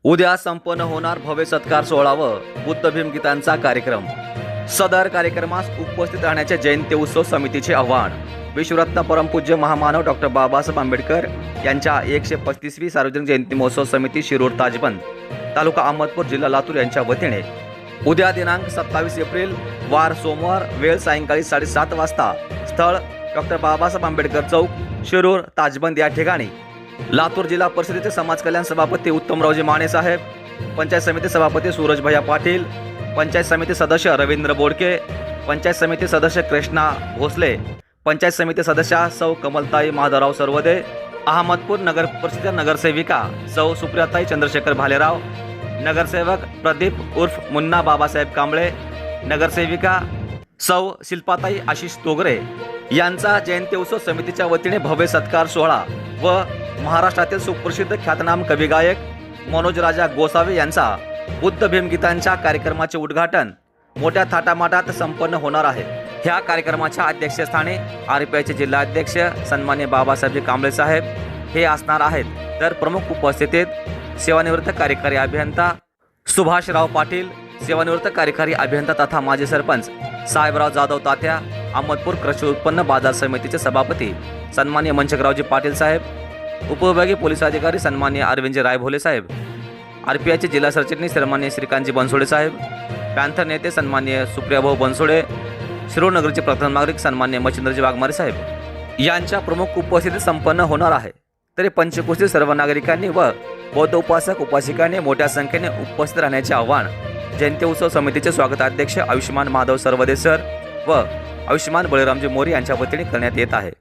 उद्या संपन्न होणार भव्य सत्कार सोहळा व बुद्ध भीमगीतांचा कार्यक्रम। सदर कार्यक्रमास उपस्थित राहण्याचे जयंती उत्सव समितीचे आव्हान। विश्वरत्न परमपूज्य महामानव डॉक्टर बाबासाहेब आंबेडकर यांच्या 135वी सार्वजनिक जयंती महोत्सव समिती शिरूर ताजबंद तालुका अहमदपूर जिल्हा लातूर यांच्या वतीने उद्या दिनांक 27 एप्रिल वार सोमवार वेळ सायंकाळी 7:30 वाजता स्थळ डॉक्टर बाबासाहेब आंबेडकर चौक शिरूर ताजबंद या ठिकाणी लातूर जिल्हा परिषदेचे समाज कल्याण सभापती उत्तमरावजी माने साहेब, पंचायत समिती सभापती सूरज भैया पाटील, पंचायत समिती सदस्य रवींद्र बोडके, पंचायत समिती सदस्य कृष्णा भोसले, पंचायत समिती सदस्या सौ कमलताई माधवराव सर्वदे, अहमदपूर नगर परिषद नगरसेविका सौ सुप्रियाताई चंद्रशेखर भालेराव, नगरसेवक प्रदीप उर्फ मुन्ना बाबासाहेब कांबळे, नगरसेविका सौ शिल्पाताई आशिष तोगरे यांचा जयंती उत्सव समितीच्या वतीने भव्य सत्कार सोहळा व महाराष्ट्रातील सुप्रसिद्ध ख्यातनाम कवी गायक मनोज राजा गोसावी यांचा बुद्ध भीमगीतांच्या कार्यक्रमाचे उद्घाटन मोठ्या थाटामाटात संपन्न होणार आहे। ह्या कार्यक्रमाच्या अध्यक्षस्थानी आरपीआयचे जिल्हा अध्यक्ष सन्मान्य बाबासाहेब कांबळे साहेब हे असणार आहेत, तर प्रमुख उपस्थितीत सेवानिवृत्त कार्यकारी अभियंता सुभाषराव पाटील, सेवानिवृत्त कार्यकारी अभियंता तथा माजी सरपंच साहेबराव जाधव तात्या, अहमदपूर कृषी उत्पन्न बाजार समितीचे सभापती सन्मान्य मनशकरावजी पाटील साहेब, उपविभागीय पोलीस अधिकारी सन्मान्य अरविंदजी रायभोले साहेब, आरपीआयचे जिल्हा सरचिटणीस सन्मान्य श्रीकांतजी बनसोडे साहेब, पॅन्थर नेते सन्मान्य सुप्रियाभाऊ बनसोडे, शिरूर नगरचे प्रथम नागरिक सन्मान्य मच्छिंद्रजी वाघमारे साहेब यांच्या प्रमुख उपस्थितीत संपन्न होणार आहे। तरी पंचक्रोशीतील सर्व नागरिकांनी व बौद्ध उपासक उपासिकांनी मोठ्या संख्येने उपस्थित राहण्याचे आवाहन जयंती उत्सव समितीचे स्वागताध्यक्ष आयुष्यमान माधव सर्वदे सर व आयुष्यमान बळीरामजी मोरे यांच्या वतीने करण्यात येत आहे।